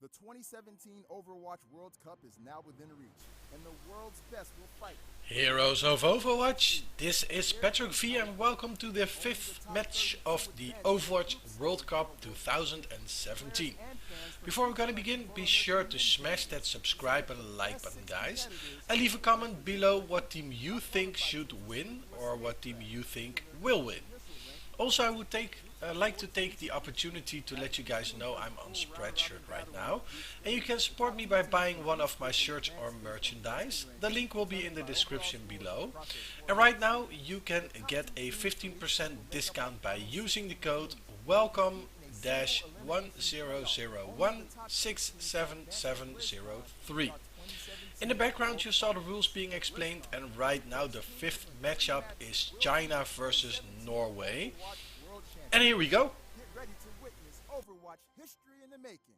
The 2017 Overwatch World Cup is now within reach, and the world's best will fight. Heroes of Overwatch, this is Patrick V and welcome to the 5th match of the Overwatch World Cup 2017. Before we're gonna begin, be sure to smash that subscribe and like button, guys, and leave a comment below what team you think should win or what team you think will win. Also, I would like to take the opportunity to let you guys know I'm on Spreadshirt right now, and you can support me by buying one of my shirts or merchandise. The link will be in the description below. And right now you can get a 15% discount by using the code welcome-1001677703. In the background you saw the rules being explained, and right now the 5th matchup is China versus Norway. And here we go. Get ready to witness Overwatch history in the making.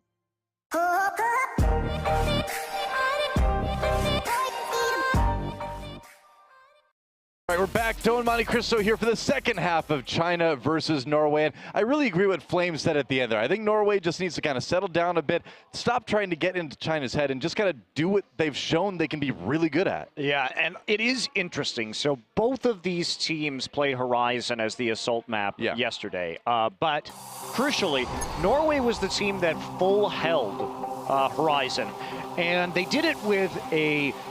All right, we're back. Don Monte Cristo here for the second half of China versus Norway. And I really agree with Flame said at the end there. I think Norway just needs to kind of settle down a bit, stop trying to get into China's head, and just kind of do what they've shown they can be really good at. Yeah, and it is interesting. So both of these teams played Horizon as the assault map yesterday. But crucially, Norway was the team that full held Horizon. And they did it with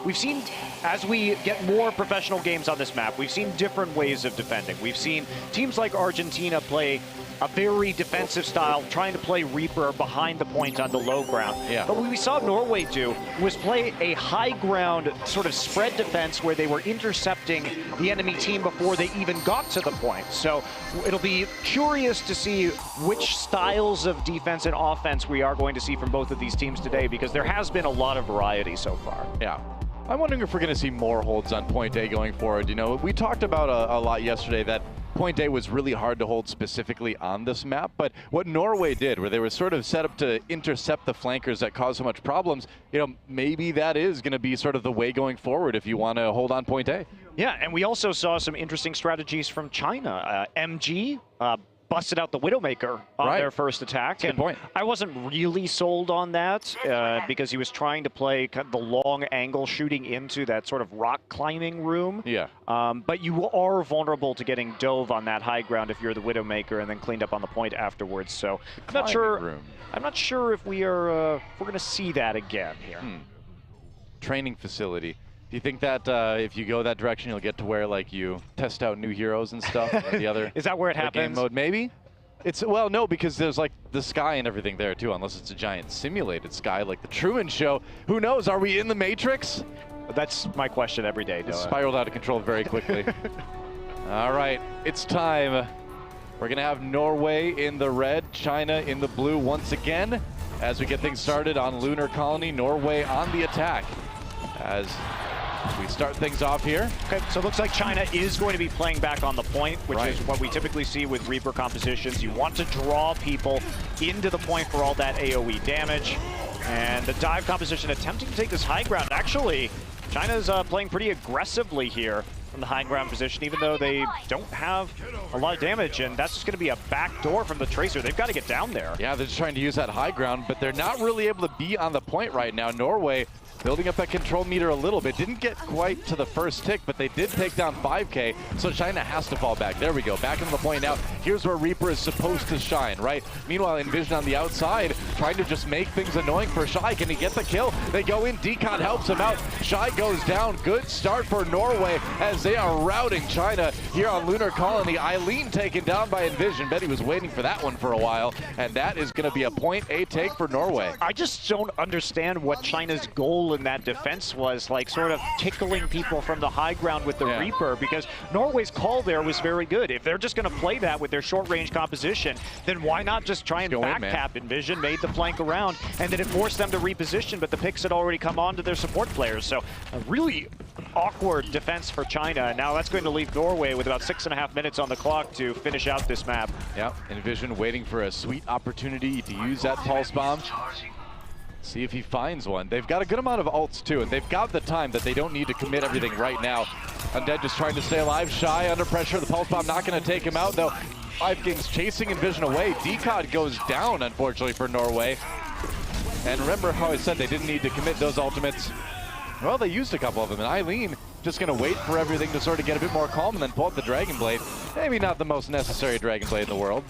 we've seen, as we get more professional games on this map, we've seen different ways of defending. We've seen teams like Argentina play a very defensive style, trying to play Reaper behind the point on the low ground. Yeah. But what we saw Norway do was play a high ground sort of spread defense where they were intercepting the enemy team before they even got to the point. So it'll be curious to see which styles of defense and offense we are going to see from both of these teams today, because there has been a lot of variety so far. Yeah. I'm wondering if we're going to see more holds on Point A going forward. You know, we talked about a lot yesterday that Point A was really hard to hold specifically on this map, but what Norway did, where they were sort of set up to intercept the flankers that caused so much problems, you know, maybe that is going to be sort of the way going forward if you want to hold on Point A. Yeah, and we also saw some interesting strategies from China. MG busted out the Widowmaker on their first attack. Good point. I wasn't really sold on that because he was trying to play kind of the long angle shooting into that sort of rock climbing room. Yeah. But you are vulnerable to getting dove on that high ground if you're the Widowmaker and then cleaned up on the point afterwards. So I'm not sure. I'm not sure if we're going to see that again here. Training facility. Do you think that if you go that direction, you'll get to where like you test out new heroes and stuff? Or the other is that where it happens? Game mode, maybe. It's well, no, because there's like the sky and everything there too, unless it's a giant simulated sky like the Truman Show. Who knows? Are we in the Matrix? That's my question every day, Noah. It spiraled out of control very quickly. All right, it's time. We're gonna have Norway in the red, China in the blue once again as we get things started on Lunar Colony. Norway on the attack as we start things off here. Okay, so it looks like China is going to be playing back on the point, which is what we typically see with Reaper compositions. You want to draw people into the point for all that AoE damage. And the dive composition attempting to take this high ground. Actually, China's playing pretty aggressively here from the high ground position, even though they don't have a lot of damage, and that's just going to be a back door from the Tracer. They've got to get down there. Yeah, they're just trying to use that high ground, but they're not really able to be on the point right now. Norway building up that control meter a little bit. Didn't get quite to the first tick, but they did take down 5K, so China has to fall back. There we go, back into the point now. Here's where Reaper is supposed to shine, right? Meanwhile, Envision on the outside, trying to just make things annoying for Shy. Can he get the kill? They go in, Decon helps him out. Shy goes down. Good start for Norway as they are routing China here on Lunar Colony. Eileen taken down by Envision. Bet he was waiting for that one for a while, and that is going to be a Point A take for Norway. I just don't understand what China's goal in that defense was, like sort of tickling people from the high ground with the Reaper, because Norway's call there was very good. If they're just going to play that with their short range composition, then why not just try and backcap Envision, made the flank around, and then it forced them to reposition, but the picks had already come on to their support players. So a really awkward defense for China, and now that's going to leave Norway with about 6.5 minutes on the clock to finish out this map. Yep, Envision waiting for a sweet opportunity to use that pulse bomb. See if he finds one. They've got a good amount of ults too, and they've got the time that they don't need to commit everything right now. Undead just trying to stay alive. Shy under pressure. The pulse bomb not going to take him out though. 5 Kings chasing Envision away. Decod goes down, unfortunately, for Norway. And remember how I said they didn't need to commit those ultimates? Well, they used a couple of them, and Eileen just going to wait for everything to sort of get a bit more calm and then pull out the Dragon Blade. Maybe not the most necessary Dragon Blade in the world.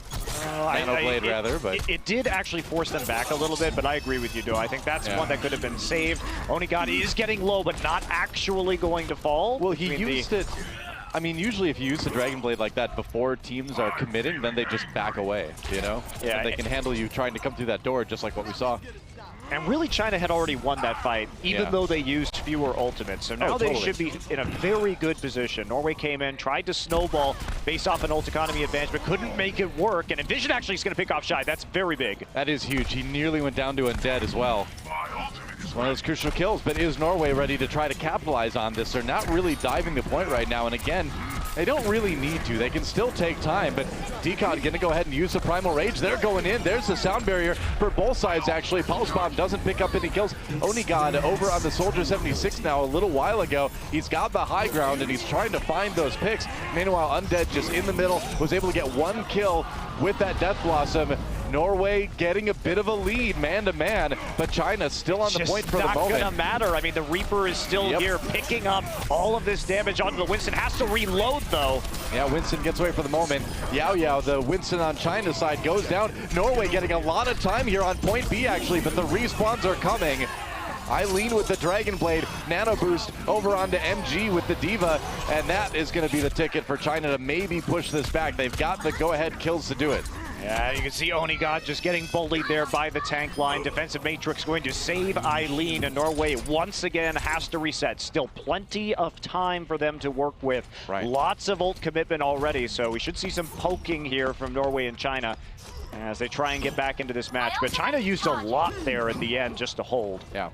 Nano Blade, rather, but... It did actually force them back a little bit, but I agree with you, Doe. I think that's one that could have been saved. Onigod is getting low, but not actually going to fall. Well, he used it... I mean, usually if you use the Dragon Blade like that before teams are committing, then they just back away, you know? Yeah. And they can handle you trying to come through that door, just like what we saw. And really, China had already won that fight, even though they used fewer ultimates. So now they should be in a very good position. Norway came in, tried to snowball based off an ult economy advantage, but couldn't make it work. And Envision actually is going to pick off Shy. That's very big. That is huge. He nearly went down to Undead as well. It's one of those crucial kills, but is Norway ready to try to capitalize on this? They're not really diving the point right now, and again, they don't really need to. They can still take time, but Decod going to go ahead and use the Primal Rage. They're going in. There's the sound barrier for both sides, actually. Pulse Bomb doesn't pick up any kills. Onigod over on the Soldier 76 now a little while ago. He's got the high ground, and he's trying to find those picks. Meanwhile, Undead just in the middle was able to get one kill with that Death Blossom. Norway getting a bit of a lead man-to-man, but China still on the point for the moment. It's not gonna matter. I mean, the Reaper is still here picking up all of this damage onto the Winston. Has to reload, though. Yeah, Winston gets away for the moment. Yao, the Winston on China's side, goes down. Norway getting a lot of time here on point B, actually, but the respawns are coming. Eileen with the Dragon Blade, Nano Boost over onto MG with the Diva, and that is going to be the ticket for China to maybe push this back. They've got the go-ahead kills to do it. Yeah, you can see Onigod just getting bullied there by the tank line. Defensive Matrix going to save Eileen, and Norway once again has to reset. Still plenty of time for them to work with. Right. Lots of ult commitment already, so we should see some poking here from Norway and China as they try and get back into this match. But China used a lot there at the end just to hold. Yeah.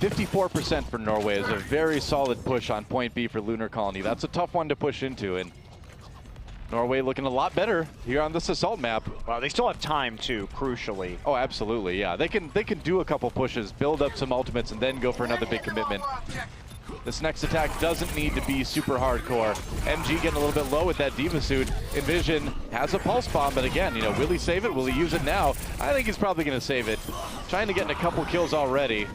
54% for Norway is a very solid push on point B for Lunar Colony. That's a tough one to push into, and Norway looking a lot better here on this assault map. Well, they still have time too, crucially. Oh, absolutely, yeah. They can do a couple pushes, build up some ultimates, and then go for another big commitment. This next attack doesn't need to be super hardcore. MG getting a little bit low with that Diva suit. Envision has a pulse bomb, but again, you know, will he save it? Will he use it now? I think he's probably going to save it. Trying to get a couple kills already.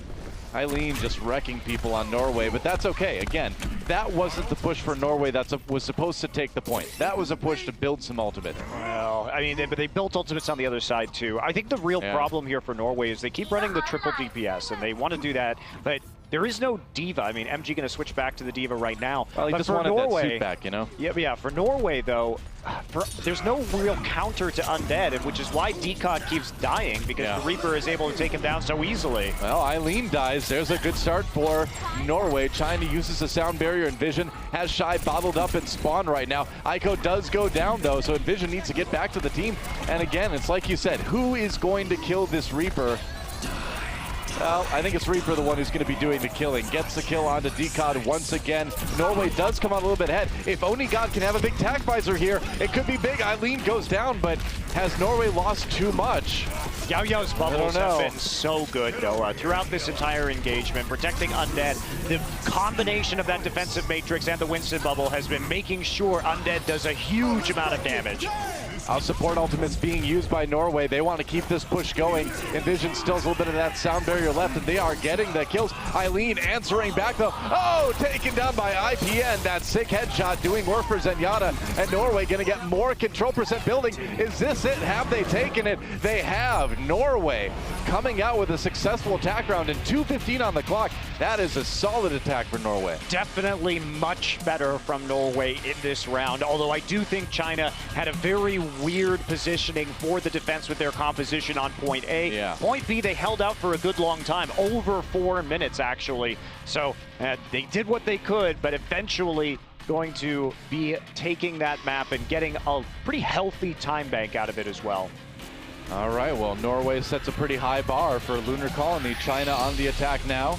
Eileen just wrecking people on Norway, but that's okay. Again, that wasn't the push for Norway that was supposed to take the point. That was a push to build some ultimate. Well, I mean, but they built ultimates on the other side too. I think the real problem here for Norway is they keep running the triple DPS, and they want to do that, but there is no Diva. I mean, MG going to switch back to the Diva right now. Well, he but just for wanted Norway, that suit back, you know? Yeah, for Norway, though, there's no real counter to Undead, which is why Decod keeps dying, because the Reaper is able to take him down so easily. Well, Eileen dies. There's a good start for Norway. China uses the sound barrier. Envision has Shy bottled up in spawn right now. Aiko does go down, though, so Envision needs to get back to the team. And again, it's like you said, who is going to kill this Reaper? Well, I think it's Reaper the one who's going to be doing the killing. Gets the kill onto Decod once again. Norway does come out a little bit ahead. If Onigod can have a big tack visor here, it could be big. Eileen goes down, but has Norway lost too much? Yao's bubbles have been so good, though, throughout this entire engagement, protecting Undead. The combination of that defensive matrix and the Winston bubble has been making sure Undead does a huge amount of damage. Our support ultimates being used by Norway. They want to keep this push going. Envision still has a little bit of that sound barrier left, and they are getting the kills. Eileen answering back, though. Oh, taken down by IPN. That sick headshot doing work for Zenyatta. And Norway going to get more control percent building. Is this it? Have they taken it? They have. Norway coming out with a successful attack round and 2:15 on the clock. That is a solid attack for Norway. Definitely much better from Norway in this round, although I do think China had a very weird positioning for the defense with their composition on point A. Yeah. Point B, they held out for a good long time, over 4 minutes actually. So they did what they could, but eventually going to be taking that map and getting a pretty healthy time bank out of it as well. All right, well, Norway sets a pretty high bar for Lunar Colony. China on the attack now.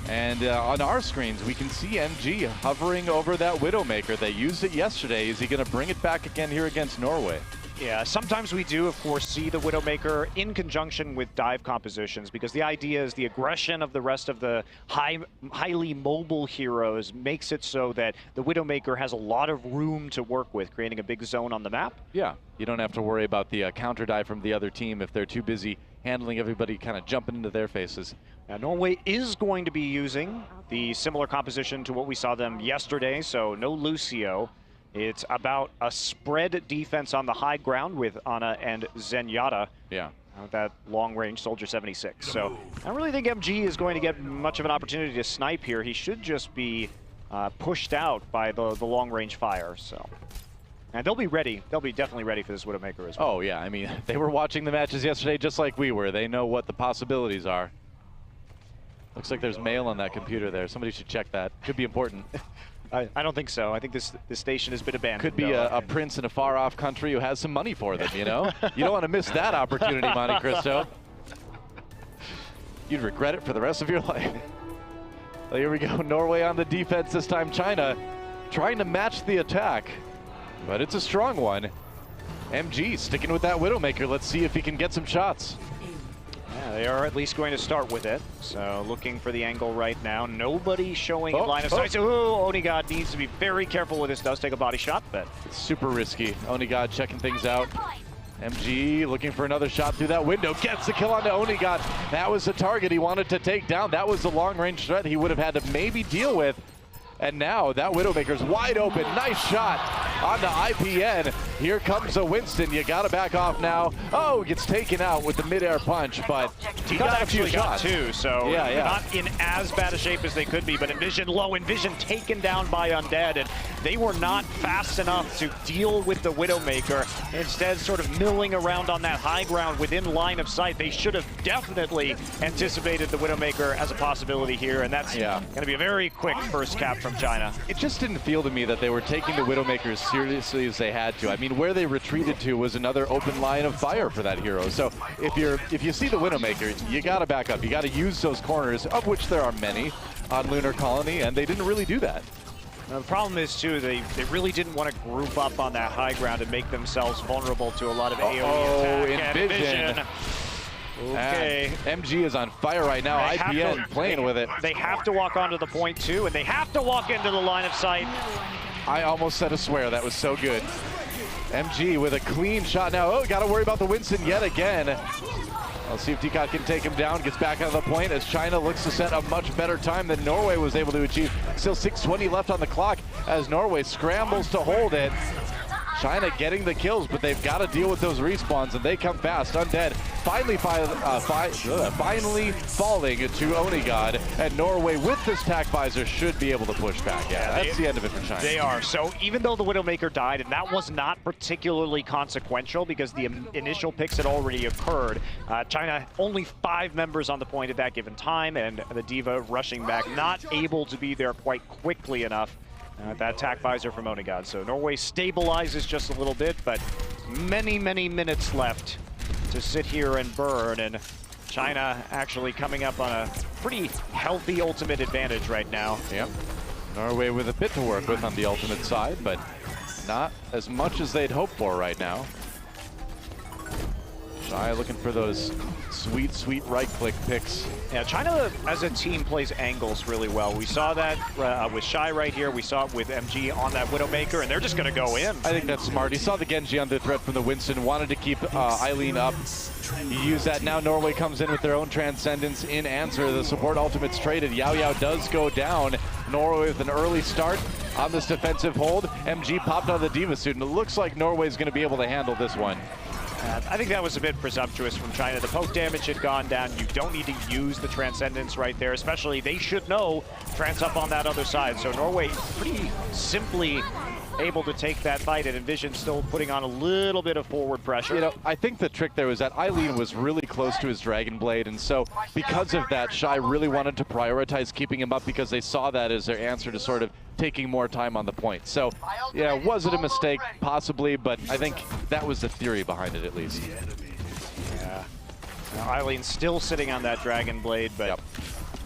And on our screens, we can see MG hovering over that Widowmaker. They used it yesterday. Is he going to bring it back again here against Norway? Yeah, sometimes we do, of course, see the Widowmaker in conjunction with dive compositions, because the idea is the aggression of the rest of the highly mobile heroes makes it so that the Widowmaker has a lot of room to work with, creating a big zone on the map. Yeah, you don't have to worry about the counter dive from the other team if they're too busy handling everybody, kind of jumping into their faces. Now, Norway is going to be using the similar composition to what we saw them yesterday, so no Lucio. It's about a spread defense on the high ground with Ana and Zenyatta. Yeah. That long-range Soldier 76. So I don't really think MG is going to get much of an opportunity to snipe here. He should just be pushed out by the long-range fire. So, and they'll be ready. They'll be definitely ready for this Widowmaker as well. Oh yeah, I mean, they were watching the matches yesterday just like we were. They know what the possibilities are. Looks like there's mail on that computer there. Somebody should check that. Could be important. I don't think so. I think this station has been abandoned. Could be a prince in a far-off country who has some money for them, you know? You don't want to miss that opportunity, Monte Cristo. You'd regret it for the rest of your life. Well, here we go. Norway on the defense this time. China trying to match the attack, but it's a strong one. MG sticking with that Widowmaker. Let's see if he can get some shots. Yeah, they are at least going to start with it. So looking for the angle right now. Nobody showing line of sight. Oh, Onigod needs to be very careful with this. Does take a body shot, but it's super risky. Onigod checking things out. MG looking for another shot through that window. Gets the kill onto Onigod. That was the target he wanted to take down. That was the long-range threat he would have had to maybe deal with. And now that Widowmaker's wide open. Nice shot onto IPN. Here comes a Winston. You got to back off now. Oh, gets taken out with the midair punch, but he got a few shots too. So yeah. Not in as bad a shape as they could be, but Envision low. Envision taken down by Undead, and they were not fast enough to deal with the Widowmaker. Instead, sort of milling around on that high ground within line of sight. They should have definitely anticipated the Widowmaker as a possibility here, and that's going to be a very quick first cap from China. It just didn't feel to me that they were taking the Widowmaker as seriously as they had to. I mean, where they retreated to was another open line of fire for that hero. So if you see the Widowmaker, you got to back up. You got to use those corners, of which there are many on Lunar Colony, and they didn't really do that. Now, the problem is, too, they really didn't want to group up on that high ground and make themselves vulnerable to a lot of AoE attack. Envision. Okay. MG is on fire right now. IPN playing with it. They have to walk onto the point, too, and they have to walk into the line of sight. I almost said a swear. That was so good. MG with a clean shot now. Oh, got to worry about the Winston yet again. I'll see if Decat can take him down. Gets back out of the point as China looks to set a much better time than Norway was able to achieve. Still 6:20 left on the clock as Norway scrambles to hold it. China getting the kills, but they've got to deal with those respawns, and they come fast. Undead finally falling to Onigod, and Norway with this tac visor should be able to push back. Yeah, that's the end of it for China. They are. So even though the Widowmaker died, and that was not particularly consequential because the initial picks had already occurred, China only 5 members on the point at that given time, and the D.Va rushing back, not able to be there quite quickly enough. That attack visor from Onigod. So Norway stabilizes just a little bit, but many minutes left to sit here and burn. And China actually coming up on a pretty healthy ultimate advantage right now. Yep. Norway with a bit to work with on the ultimate side, but not as much as they'd hoped for right now. Shy looking for those sweet right-click picks. Yeah, China as a team plays angles really well. We saw that with Shy right here. We saw it with MG on that Widowmaker, and they're just going to go in. I think that's smart. He saw the Genji on the threat from the Winston, wanted to keep Eileen up. He used that. Now Norway comes in with their own Transcendence in answer. The support ultimate's traded. Yao Yao does go down. Norway with an early start on this defensive hold. MG popped on the D.Va suit, and it looks like Norway's going to be able to handle this one. I think that was a bit presumptuous from China. The poke damage had gone down. You don't need to use the Transcendence right there, especially they should know Trans up on that other side. So Norway pretty simply able to take that fight, and Envision still putting on a little bit of forward pressure. You know, I think the trick there was that Eileen was really close to his Dragon Blade, and so because of that, Shy really wanted to prioritize keeping him up because they saw that as their answer to sort of taking more time on the point. So, yeah, was it a mistake? Possibly, but I think that was the theory behind it, at least. Yeah. Now, Eileen's still sitting on that Dragon Blade, but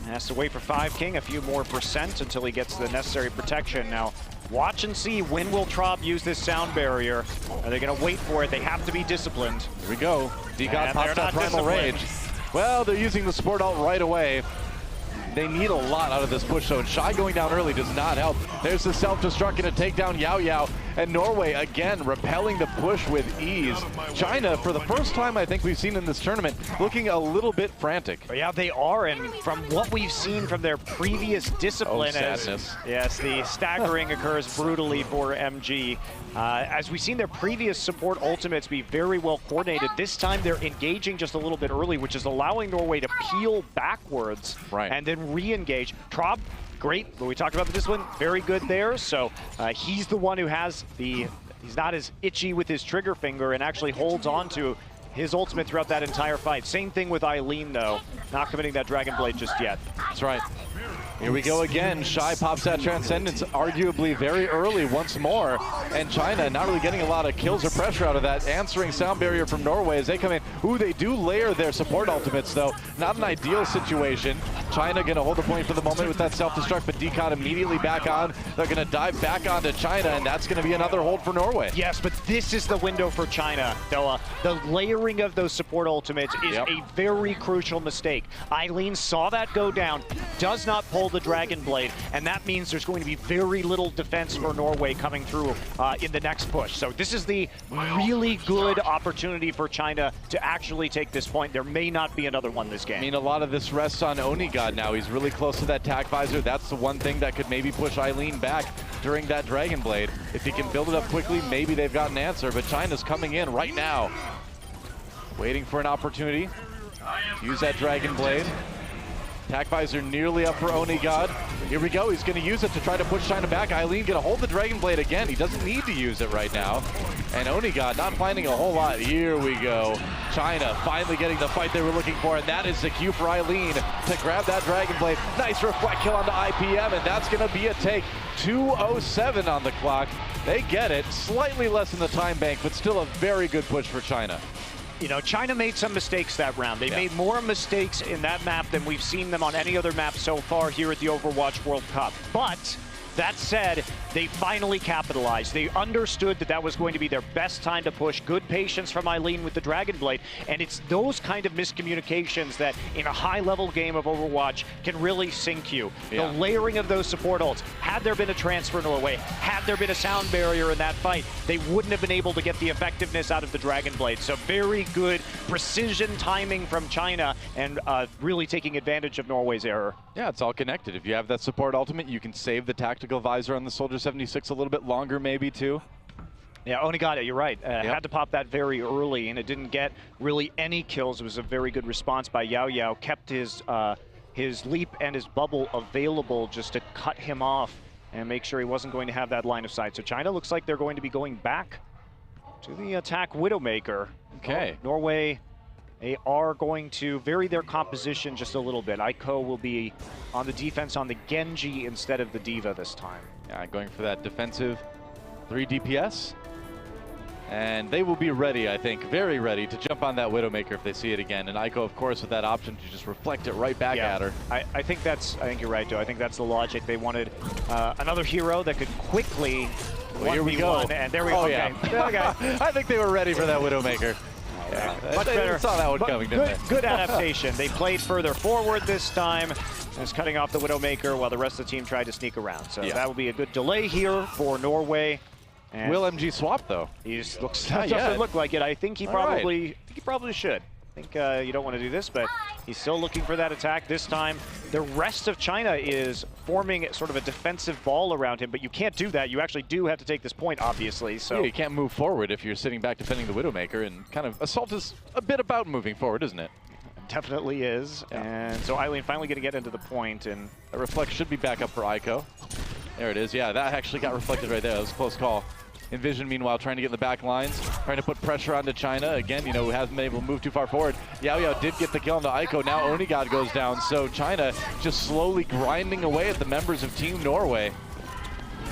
has to wait for 5 King, a few more % until he gets the necessary protection. Now, watch and see, when will Traub use this sound barrier? Are they going to wait for it? They have to be disciplined. Here we go. D-God pops that Primal Rage. Well, they're using the support ult right away. They need a lot out of this push zone. Shy going down early does not help. There's the self-destruct and a takedown. Yao Yao And Norway, again, repelling the push with ease. China, for the first time I think we've seen in this tournament, looking a little bit frantic. Yeah, they are, and from what we've seen from their previous discipline, yes, the staggering occurs brutally for MG. As we've seen their previous support ultimates be very well coordinated, this time they're engaging just a little bit early, which is allowing Norway to peel backwards and then re-engage. Traub, great, but we talked about the discipline, very good there. So he's the one who has he's not as itchy with his trigger finger and actually holds on to his ultimate throughout that entire fight. Same thing with Eileen, though, not committing that Dragon Blade just yet. That's right. Here we go again. Shy pops that Transcendence arguably very early once more. And China not really getting a lot of kills or pressure out of that. Answering sound barrier from Norway as they come in. Ooh, they do layer their support ultimates, though. Not an ideal situation. China going to hold the point for the moment with that self-destruct, but Decon immediately back on. They're going to dive back onto China, and that's going to be another hold for Norway. Yes, but this is the window for China, Noah. The layering of those support ultimates is a very crucial mistake. Eileen saw that go down, does not pull the Dragon Blade, and that means there's going to be very little defense for Norway coming through in the next push. So this is the really good opportunity for China to actually take this point. There may not be another one this game. I mean, a lot of this rests on Onigod now. He's really close to that tack visor. That's the one thing that could maybe push Eileen back during that Dragon Blade. If he can build it up quickly, maybe they've got an answer, but China's coming in right now. Waiting for an opportunity to use that Dragon Blade. Tack visor nearly up for Onigod. Here we go, he's gonna use it to try to push China back. Eileen gonna hold the Dragon Blade again. He doesn't need to use it right now. And Onigod not finding a whole lot. Here we go. China finally getting the fight they were looking for, and that is the cue for Eileen to grab that Dragon Blade. Nice reflect kill onto IPM, and that's gonna be a take. 2:07 on the clock. They get it, slightly less in the time bank, but still a very good push for China. You know, China made some mistakes that round. They made more mistakes in that map than we've seen them on any other map so far here at the Overwatch World Cup. But that said, they finally capitalized. They understood that that was going to be their best time to push. Good patience from Eileen with the Dragon Blade. And it's those kind of miscommunications that in a high-level game of Overwatch can really sink you. The layering of those support ults. Had there been a transfer Norway, had there been a sound barrier in that fight, they wouldn't have been able to get the effectiveness out of the Dragon Blade. So very good precision timing from China and really taking advantage of Norway's error. Yeah, it's all connected. If you have that support ultimate, you can save the tactical visor on the Soldier 76 a little bit longer maybe too. Yeah, Oni got it, you're right. Had to pop that very early, and it didn't get really any kills. It was a very good response by Yao Yao. Kept his leap and his bubble available just to cut him off and make sure he wasn't going to have that line of sight. So China looks like they're going to be going back to the attack Widowmaker. Okay. Norway, they are going to vary their composition just a little bit. Aiko will be on the defense on the Genji instead of the Diva this time. Yeah, going for that defensive 3 DPS. And they will be ready, I think, very ready to jump on that Widowmaker if they see it again. And Aiko, of course, with that option to just reflect it right back at her. I think you're right, Joe. I think that's the logic. They wanted another hero that could quickly here we go. And there we go. Okay. I think they were ready for that Widowmaker. Yeah, much better. They saw that one coming, didn't they? Good adaptation. They played further forward this time. Was cutting off the Widowmaker while the rest of the team tried to sneak around. So that will be a good delay here for Norway. And will MG swap though? He doesn't look like it. I think he probably should. I think you don't want to do this, but he's still looking for that attack this time. The rest of China is forming sort of a defensive ball around him, but you can't do that. You actually do have to take this point, obviously. So you can't move forward if you're sitting back defending the Widowmaker, and kind of Assault is a bit about moving forward, isn't it? Definitely is. Yeah. And so Eileen finally going to get into the point, and a reflect should be back up for Aiko. There it is. Yeah, that actually got reflected right there. That was a close call. Envision, meanwhile, trying to get in the back lines, trying to put pressure onto China. Again, you know, who hasn't been able to move too far forward. Yao Yao did get the kill onto Aiko. Now Onigod goes down. So China just slowly grinding away at the members of Team Norway.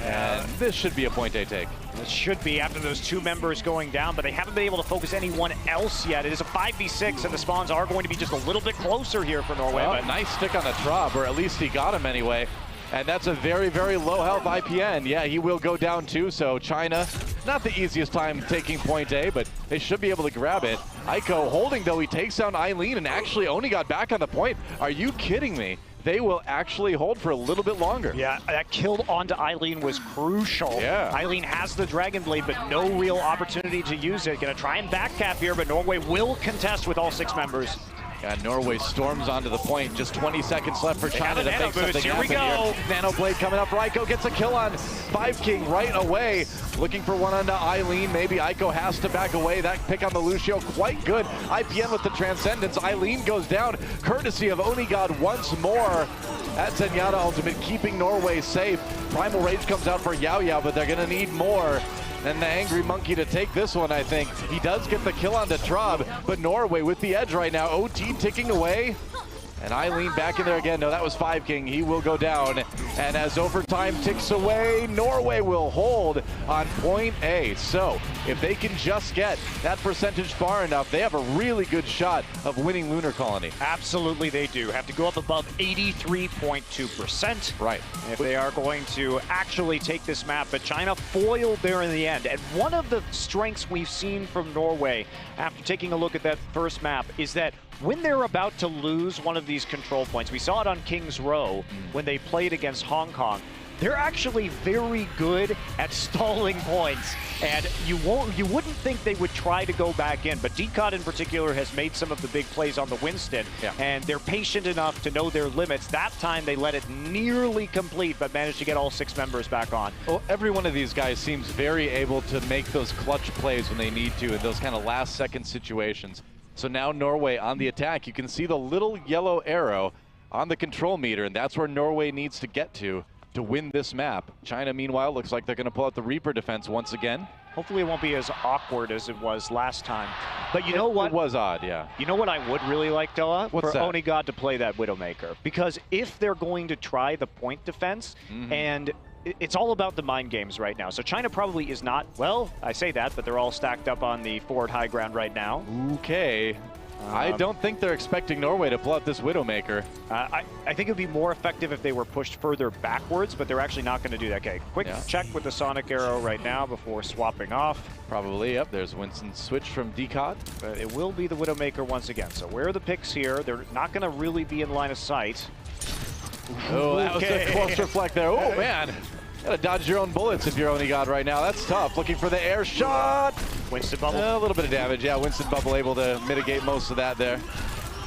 And this should be a point they take. This should be after those two members going down, but they haven't been able to focus anyone else yet. It is a 5v6, and the spawns are going to be just a little bit closer here for Norway. Well, but nice stick on the Traub, or at least he got him anyway. And that's a very, very low health IPN. Yeah, he will go down too, so China, not the easiest time taking point A, but they should be able to grab it. Aiko holding though, he takes down Eileen, and actually Oni got back on the point. Are you kidding me? they will actually hold for a little bit longer. Yeah, that kill onto Eileen was crucial. Yeah. Eileen has the Dragon Blade, but no real opportunity to use it. Gonna try and backcap here, but Norway will contest with all 6 members. Yeah, Norway storms onto the point. Just 20 seconds left for China to make something Here we happen go. here. Nano Blade coming up. Raiko gets a kill on 5king right away. Looking for one onto Eileen. Maybe Aiko has to back away. That pick on the Lucio, quite good. IPN with the Transcendence. Eileen goes down, courtesy of Onigod once more. That Zenyatta ultimate, keeping Norway safe. Primal Rage comes out for Yao Yao, but they're going to need more than the Angry Monkey to take this one, I think. He does get the kill onto Traub, but Norway with the edge right now. OT ticking away. And Eileen back in there again. No, that was 5king. He will go down. And as overtime ticks away, Norway will hold on point A. So if they can just get that percentage far enough, they have a really good shot of winning Lunar Colony. Absolutely they do. Have to go up above 83.2%. Right. If they are going to actually take this map, but China foiled there in the end. And one of the strengths we've seen from Norway after taking a look at that first map is that when they're about to lose one of these control points, we saw it on King's Row when they played against Hong Kong, they're actually very good at stalling points. And you wouldn't think they would try to go back in, but Decod in particular has made some of the big plays on the Winston, and they're patient enough to know their limits. That time they let it nearly complete, but managed to get all 6 members back on. Well, every one of these guys seems very able to make those clutch plays when they need to in those kind of last-second situations. So now Norway on the attack. You can see the little yellow arrow on the control meter, and that's where Norway needs to get to win this map. China, meanwhile, looks like they're going to pull out the Reaper defense once again. Hopefully it won't be as awkward as it was last time. But you know what? It was odd, yeah. You know what I would really like, Doa? What's that? Onigod to play that Widowmaker. Because if they're going to try the point defense, and it's all about the mind games right now. So China probably is not, well, I say that, but they're all stacked up on the forward high ground right now. Okay. I don't think they're expecting Norway to pull out this Widowmaker. I think it would be more effective if they were pushed further backwards, but they're actually not going to do that. Okay, quick check with the Sonic Arrow right now before swapping off. Probably, yep. There's Winston's switch from Decod. But it will be the Widowmaker once again. So where are the picks here? They're not going to really be in line of sight. Oh, that was a close reflect there. Oh, man. Gotta dodge your own bullets if you're Onigod right now. That's tough. Looking for the air shot. Winston Bubble. A little bit of damage. Yeah, Winston Bubble able to mitigate most of that there.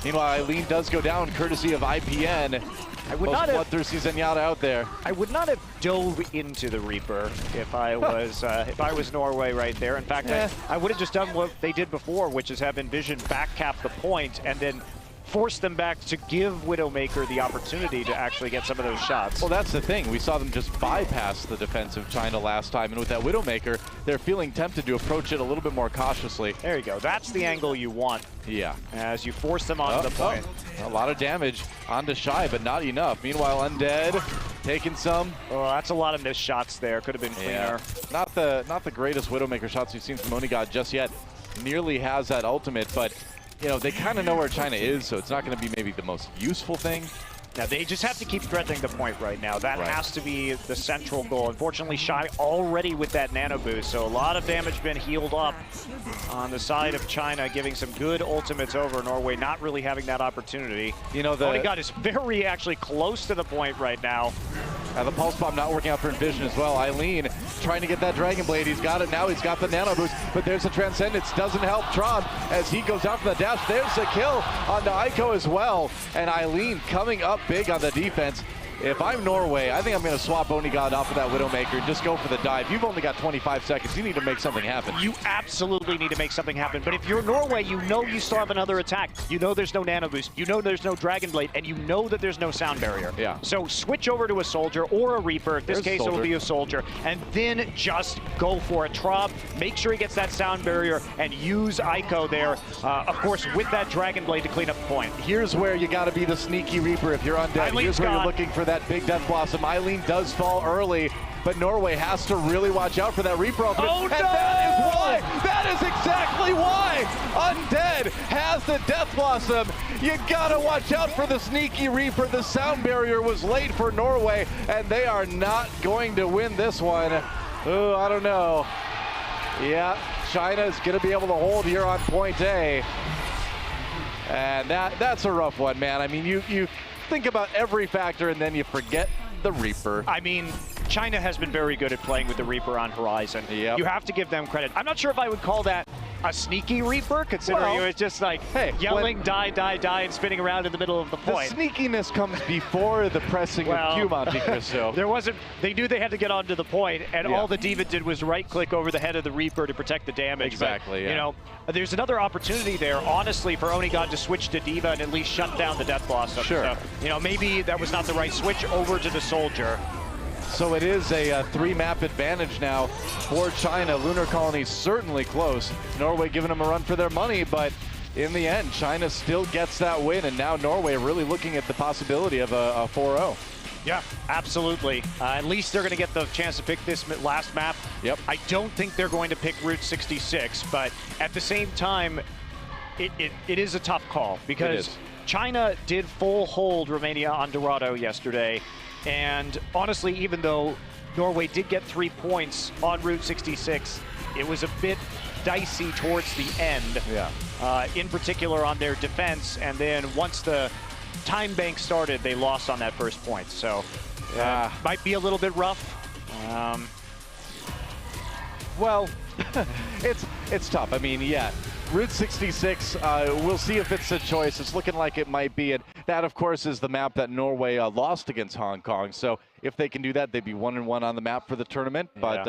Meanwhile, Eileen does go down courtesy of IPN. I would not have bloodthirsty Zenyatta out there. I would not have dove into the Reaper if I was Norway right there. In fact, I would have just done what they did before, which is have Envision backcap the point and then force them back to give Widowmaker the opportunity to actually get some of those shots. Well, that's the thing. We saw them just bypass the defense of China last time, and with that Widowmaker, they're feeling tempted to approach it a little bit more cautiously. There you go. That's the angle you want. Yeah. As you force them onto the point. A lot of damage onto Shy, but not enough. Meanwhile, Undead taking some. Oh, that's a lot of missed shots there. Could have been cleaner. Not the greatest Widowmaker shots we've seen from Onigod just yet. Nearly has that ultimate, but you know, they kind of know where China is, so it's not going to be maybe the most useful thing. Now, they just have to keep threatening the point right now. That has to be the central goal. Unfortunately, Shy already with that nano boost, so a lot of damage been healed up on the side of China, giving some good ultimates over. Norway not really having that opportunity. You know, Onigod is very actually close to the point right now. The Pulse Bomb not working out for Envision as well. Eileen trying to get that Dragon Blade. He's got it now. He's got the Nano Boost, but there's a Transcendence. Doesn't help Traub as he goes out for the dash. There's a kill onto Aiko as well. And Eileen coming up big on the defense. If I'm Norway, I think I'm going to swap Onigod off of that Widowmaker and just go for the dive. You've only got 25 seconds. You need to make something happen. You absolutely need to make something happen. But if you're Norway, you know you still have another attack. You know there's no Nano Boost. You know there's no Dragon Blade. And you know that there's no Sound Barrier. Yeah. So switch over to a Soldier or a Reaper. In this case, it'll be a Soldier. And then just go for it. Traub, make sure he gets that Sound Barrier and use Aiko there. Of course, with that Dragon Blade to clean up the point. Here's where you got to be the sneaky Reaper if you're undead. Here's where you're looking for that big Death Blossom. Eileen does fall early, but Norway has to really watch out for that Reaper ultimate. Oh, and no! that is exactly why Undead has the Death Blossom. You gotta watch out for the sneaky Reaper. The Sound Barrier was late for Norway, and they are not going to win this one. Oh, I don't know. Yeah, China's gonna be able to hold here on point A. And that's a rough one, man. I mean, think about every factor and then you forget the Reaper. I mean, China has been very good at playing with the Reaper on Horizon. Yep. You have to give them credit. I'm not sure if I would call that a sneaky Reaper, considering it was just like yelling, die, die, die, and spinning around in the middle of the point. The sneakiness comes before the pressing of Q, Monte Cristo. There wasn't, they knew they had to get onto the point, and all the D.Va did was right-click over the head of the Reaper to protect the damage. Exactly, but, you know, there's another opportunity there, honestly, for Onigod to switch to D.Va and at least shut down the Death Blossom. Sure. So, you know, maybe that was not the right switch over to the Soldier. So it is a 3-map advantage now for China. Lunar Colony certainly close. Norway giving them a run for their money, but in the end, China still gets that win, and now Norway really looking at the possibility of a 4-0. Yeah, absolutely. At least they're going to get the chance to pick this last map. Yep. I don't think they're going to pick Route 66, but at the same time, it is a tough call because China did full hold Romania on Dorado yesterday. And honestly, even though Norway did get 3 points on Route 66, it was a bit dicey towards the end, in particular on their defense. And then once the time bank started, they lost on that first point. So might be a little bit rough. Well, it's tough. I mean, Route 66, we'll see if it's a choice. It's looking like it might be. And that, of course, is the map that Norway lost against Hong Kong. So if they can do that, they'd be 1-1 on the map for the tournament. But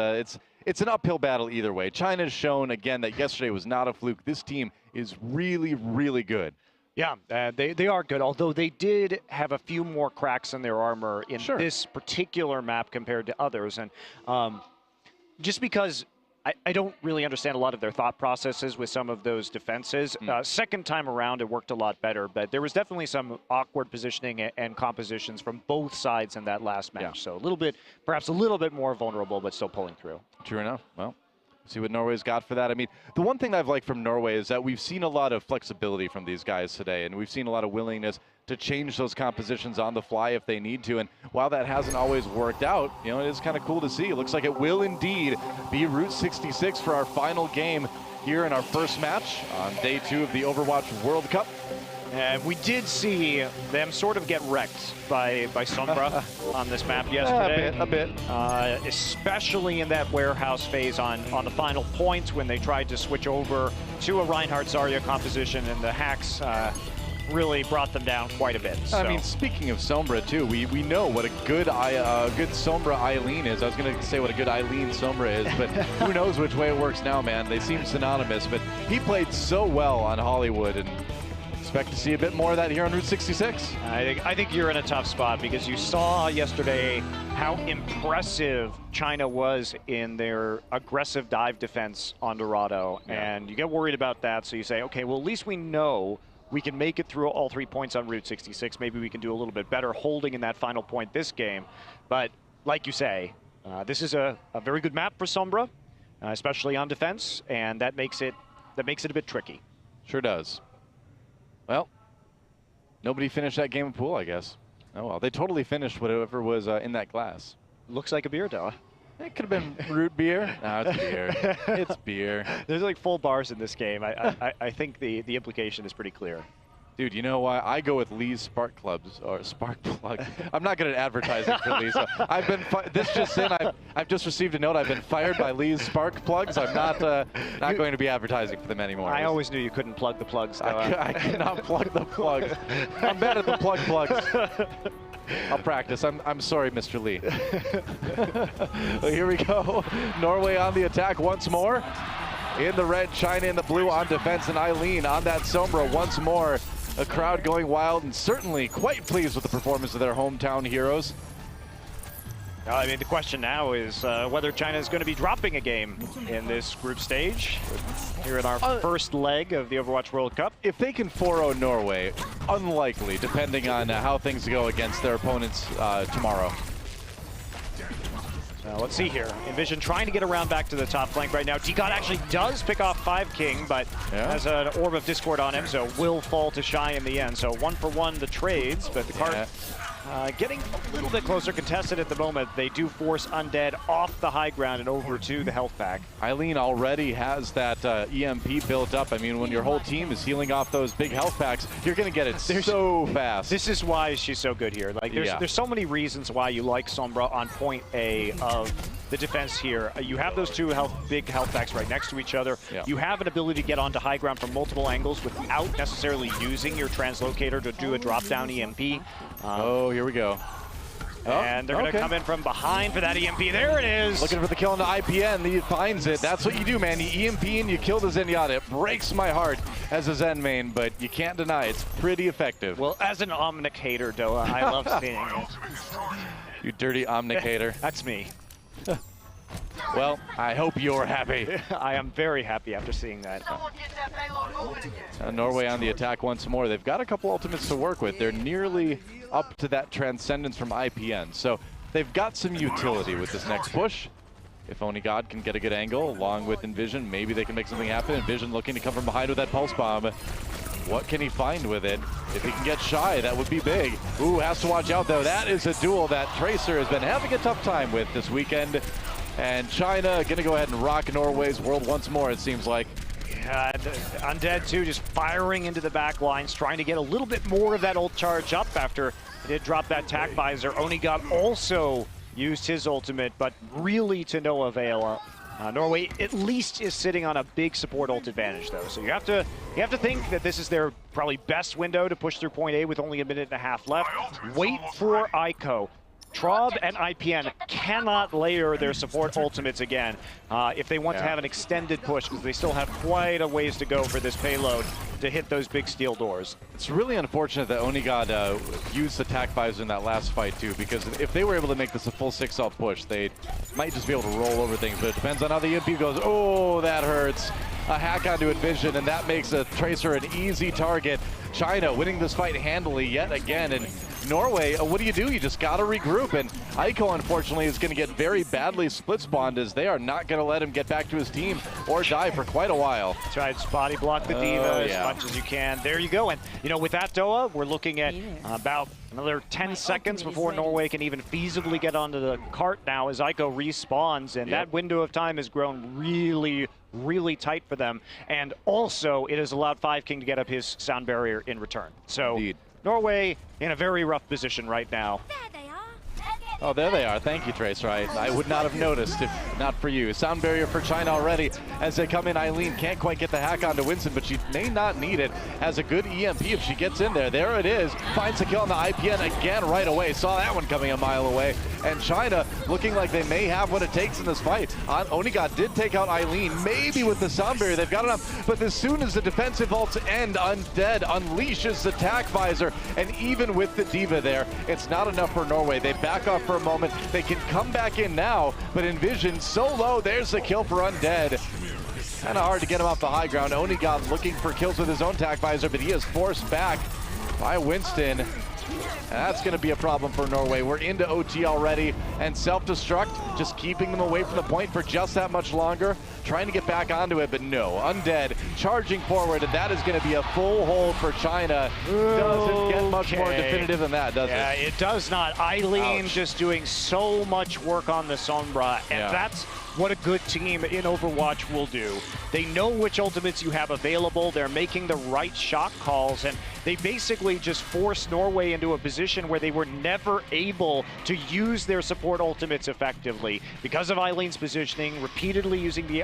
it's an uphill battle either way. China's shown, again, that yesterday was not a fluke. This team is really, really good. Yeah, they are good, although they did have a few more cracks in their armor in this particular map compared to others. And just because I don't really understand a lot of their thought processes with some of those defenses. Second time around, it worked a lot better, but there was definitely some awkward positioning and compositions from both sides in that last match. So a little bit, perhaps a little bit more vulnerable, but still pulling through. True enough. Well, see what Norway's got for that. I mean, the one thing I've liked from Norway is that we've seen a lot of flexibility from these guys today, and we've seen a lot of willingness to change those compositions on the fly if they need to. And while that hasn't always worked out, you know, it is kind of cool to see. It looks like it will indeed be Route 66 for our final game here in our first match on day 2 of the Overwatch World Cup. And we did see them sort of get wrecked by Sombra on this map yesterday. A bit. Especially in that warehouse phase on the final points when they tried to switch over to a Reinhardt Zarya composition, and the hacks really brought them down quite a bit. I mean, speaking of Sombra too, we know what a good Sombra Eileen is. I was going to say what a good Eileen Sombra is, but who knows which way it works now, man. They seem synonymous, but he played so well on Hollywood, and expect to see a bit more of that here on Route 66. I think you're in a tough spot because you saw yesterday how impressive China was in their aggressive dive defense on Dorado, and you get worried about that, so you say, okay, well, at least we know we can make it through all 3 points on Route 66. Maybe we can do a little bit better holding in that final point this game. But like you say, this is a very good map for Sombra, especially on defense, and that makes it a bit tricky. Sure does. Well, nobody finished that game of pool, I guess. Oh well, they totally finished whatever was in that glass. Looks like a beer, though. It could have been root beer. No, it's beer. It's beer. There's like full bars in this game. I think the implication is pretty clear. Dude, you know why? I go with Lee's Spark Clubs, or Spark Plug. I'm not good at advertising for Lee. So I've been, this just in, I've just received a note. I've been fired by Lee's Spark Plugs. I'm not going to be advertising for them anymore. I always knew you couldn't plug the plugs, though. I cannot plug the plugs. I'm bad at the plug plugs. I'll practice. I'm sorry, Mr. Lee. Well, here we go. Norway on the attack once more. In the red, China in the blue on defense, and Eileen on that Sombra once more. A crowd going wild and certainly quite pleased with the performance of their hometown heroes. I mean, the question now is whether China is going to be dropping a game in this group stage here in our first leg of the Overwatch World Cup. If they can 4-0 Norway, unlikely, depending on how things go against their opponents tomorrow. Let's see here. Envision trying to get around back to the top flank right now. D-God actually does pick off 5 King, but has an Orb of Discord on him, so will fall to Shy in the end. So 1-for-1 the trades, but the card Getting a little bit closer, contested at the moment. They do force Undead off the high ground and over to the health pack. Eileen already has that EMP built up. I mean, when your whole team is healing off those big health packs, you're going to get it so fast. This is why she's so good here. Like, there's so many reasons why you like Sombra on point A of the defense here. You have those two big health packs right next to each other. Yeah. You have an ability to get onto high ground from multiple angles without necessarily using your translocator to do a drop-down EMP. Oh, here we go. And they're going to come in from behind for that EMP. There it is. Looking for the kill on the IPN. He finds it. That's what you do, man. You EMP and you kill the Zenyatta. It breaks my heart as a Zen main, but you can't deny it's pretty effective. Well, as an Omnic hater, Doa, I love seeing it. You dirty Omnic hater. That's me. Well, I hope you're happy. I am very happy after seeing that. Norway on the attack once more. They've got a couple ultimates to work with. They're nearly up to that Transcendence from IPN. So they've got some utility with this next push. If Oni God can get a good angle, along with Envision, maybe they can make something happen. Envision looking to come from behind with that Pulse Bomb. What can he find with it? If he can get shy, that would be big. Ooh, has to watch out, though. That is a duel that Tracer has been having a tough time with this weekend. And China going to go ahead and rock Norway's world once more, it seems like. Yeah, Undead, too, just firing into the back lines, trying to get a little bit more of that ult charge up after he did drop that tack visor. Onigod also used his ultimate, but really to no avail. Norway at least is sitting on a big support ult advantage, though. So you have to think that this is their probably best window to push through point A with only a minute and a half left. Wait for Ico. Traub and IPN cannot layer their support ultimates again if they want to have an extended push, because they still have quite a ways to go for this payload to hit those big steel doors. It's really unfortunate that Onigod used the tack visor in that last fight too, because if they were able to make this a full 6-0 push, they might just be able to roll over things, but it depends on how the EMP goes. Oh, that hurts. A hack onto Envision, and that makes a Tracer an easy target. China winning this fight handily yet again, and Norway, what do? You just got to regroup, and Ico, unfortunately, is going to get very badly split spawned, as they are not going to let him get back to his team or die for quite a while. That's right, spotty block the Diva as much as you can. There you go, and with that, Doa, we're looking at about another 10 seconds before Norway can even feasibly get onto the cart now as Ico respawns, and that window of time has grown really tight for them, and also it has allowed 5King to get up his sound barrier in return. So Indeed. Norway in a very rough position right now. Oh, there they are. Thank you, Tracer. I would not have noticed if not for you. Sound barrier for China already as they come in. Eileen can't quite get the hack onto Winston, but she may not need it. Has a good EMP if she gets in there. There it is. Finds the kill on the IPN again right away. Saw that one coming a mile away. And China looking like they may have what it takes in this fight. Onigod did take out Eileen, maybe with the sound barrier. They've got enough. But as soon as the defensive ults end, Undead unleashes the tack visor. And even with the Diva there, it's not enough for Norway. They back off for a moment. They can come back in now, but Envision so low. There's the kill for Undead. Kind of hard to get him off the high ground. Onigod looking for kills with his own tack visor, but he is forced back by Winston. That's going to be a problem for Norway. We're into OT already, and self-destruct, just keeping them away from the point for just that much longer. Trying to get back onto it, but no. Undead charging forward, and that is going to be a full hold for China. Doesn't get much more definitive than that, does it? Yeah, it does not. Eileen just doing so much work on the Sombra, and that's what a good team in Overwatch will do. They know which ultimates you have available. They're making the right shot calls, and they basically just forced Norway into a position where they were never able to use their support ultimates effectively because of Eileen's positioning, repeatedly using the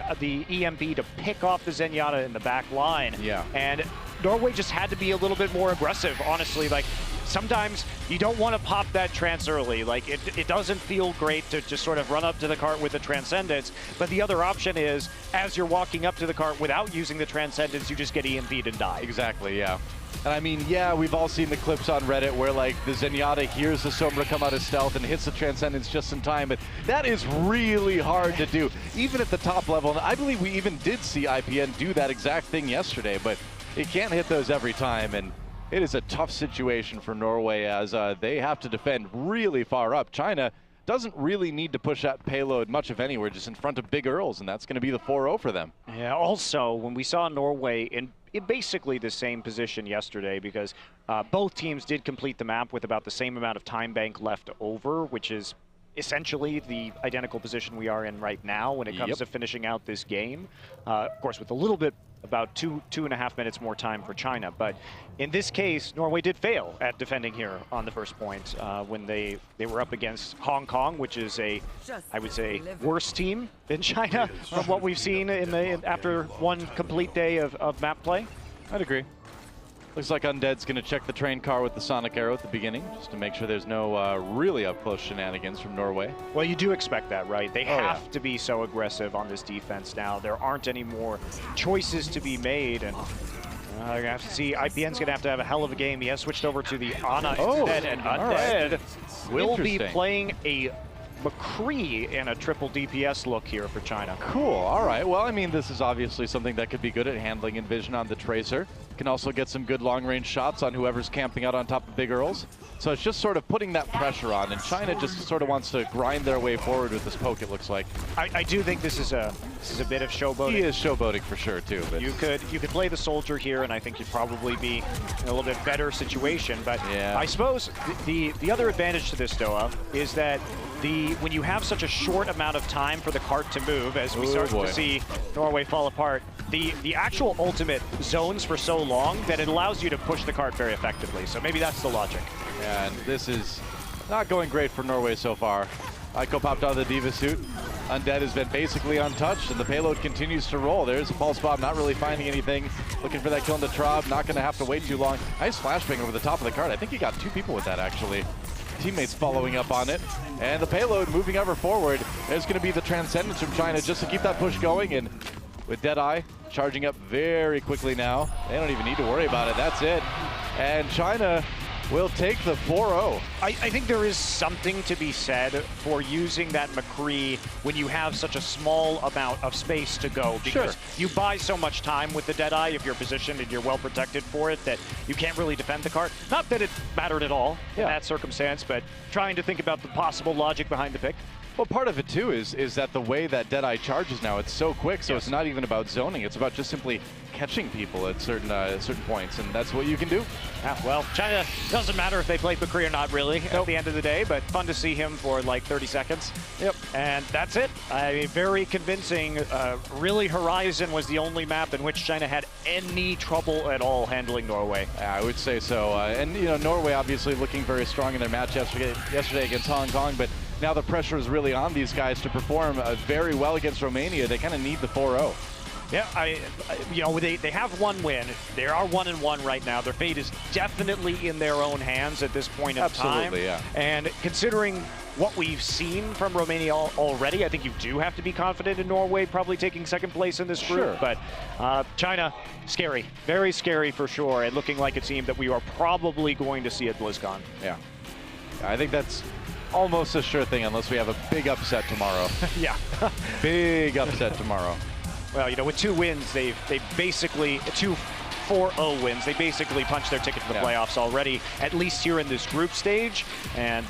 EMP to pick off the Zenyatta in the back line. And Norway just had to be a little bit more aggressive, honestly. Like, sometimes you don't want to pop that trance early. Like, it doesn't feel great to just sort of run up to the cart with the Transcendence, but the other option is, as you're walking up to the cart without using the Transcendence, you just get EMP'd and die. Exactly, yeah. And I mean, yeah, we've all seen the clips on Reddit where, like, the Zenyatta hears the Sombra come out of stealth and hits the Transcendence just in time, but that is really hard to do, even at the top level. And I believe we even did see IPN do that exact thing yesterday, but it can't hit those every time, and it is a tough situation for Norway as they have to defend really far up. China doesn't really need to push that payload much of anywhere, just in front of big Earls, and that's going to be the 4-0 for them. Yeah, also, when we saw Norway in basically the same position yesterday because both teams did complete the map with about the same amount of time bank left over, which is essentially the identical position we are in right now when it comes to finishing out this game. Of course, with a little bit, about 2.5 minutes more time for China. But in this case, Norway did fail at defending here on the first point when they were up against Hong Kong, which is I would say, worse team than China from what we've seen after one complete day of map play. I'd agree. Looks like Undead's going to check the train car with the Sonic Arrow at the beginning, just to make sure there's no really up-close shenanigans from Norway. Well, you do expect that, right? They have to be so aggressive on this defense now. There aren't any more choices to be made, and you're going to have to see IPN's going to have a hell of a game. He has switched over to the Ana instead, and Undead will be playing a McCree in a triple DPS look here for China. Cool, all right. Well, I mean, this is obviously something that could be good at handling and vision on the Tracer. Can also get some good long-range shots on whoever's camping out on top of Big Earls. So it's just sort of putting that pressure on, and China just sort of wants to grind their way forward with this poke, it looks like. I do think this is a bit of showboating. He is showboating for sure, too. But you could play the soldier here, and I think you'd probably be in a little bit better situation. But I suppose the other advantage to this, Doa, is that when you have such a short amount of time for the cart to move, as we start to see Norway fall apart, the actual ultimate zones for so long that it allows you to push the cart very effectively. So maybe that's the logic. Yeah, and this is not going great for Norway so far. Aiko popped out of the Diva suit. Undead has been basically untouched, and the payload continues to roll. There's a pulse bomb, not really finding anything. Looking for that kill into Traub, not going to have to wait too long. Nice flashbang over the top of the cart. I think he got 2 people with that, actually. Teammates following up on it. And the payload moving ever forward. There's going to be the Transcendence from China just to keep that push going. And with Deadeye charging up very quickly now. They don't even need to worry about it. That's it. And China will take the 4-0. I think there is something to be said for using that McCree when you have such a small amount of space to go, because you buy so much time with the Deadeye if you're positioned and you're well protected for it that you can't really defend the cart. Not that it mattered at all in that circumstance, but trying to think about the possible logic behind the pick. Well, part of it too is that the way that Deadeye charges now, it's so quick, so it's not even about zoning. It's about just simply catching people at certain points, and that's what you can do. Yeah, well, China, doesn't matter if they play McCree or not, really, at the end of the day, but fun to see him for like 30 seconds. Yep. And that's it. I mean, very convincing. Really, Horizon was the only map in which China had any trouble at all handling Norway. I would say so. And, you know, Norway obviously looking very strong in their match yesterday against Hong Kong, but now the pressure is really on these guys to perform very well against Romania. They kind of need the 4-0. Yeah, you know, they have one win. They are 1-1 right now. Their fate is definitely in their own hands at this point in time. Absolutely, yeah. And considering what we've seen from Romania already, I think you do have to be confident in Norway probably taking second place in this group. But China, scary, very scary for sure, and looking like a team that we are probably going to see at BlizzCon. Yeah, I think that's almost a sure thing unless we have a big upset tomorrow. Yeah. Big upset tomorrow. Well, you know, with 2 wins, they basically, 2 4-0 wins, they basically punched their ticket to the playoffs already, at least here in this group stage, and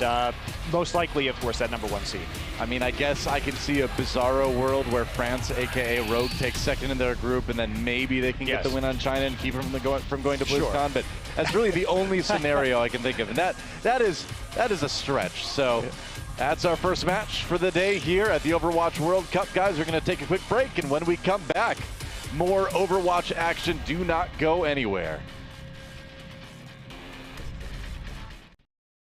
most likely, of course, that #1 seed. I mean, I guess I can see a bizarro world where France, a.k.a. Rogue, takes second in their group, and then maybe they can get the win on China and keep them from going to BlizzCon, but that's really the only scenario I can think of, and that is a stretch. So that's our first match for the day here at the Overwatch World Cup. Guys, we're going to take a quick break, and when we come back, more Overwatch action. Do not go anywhere.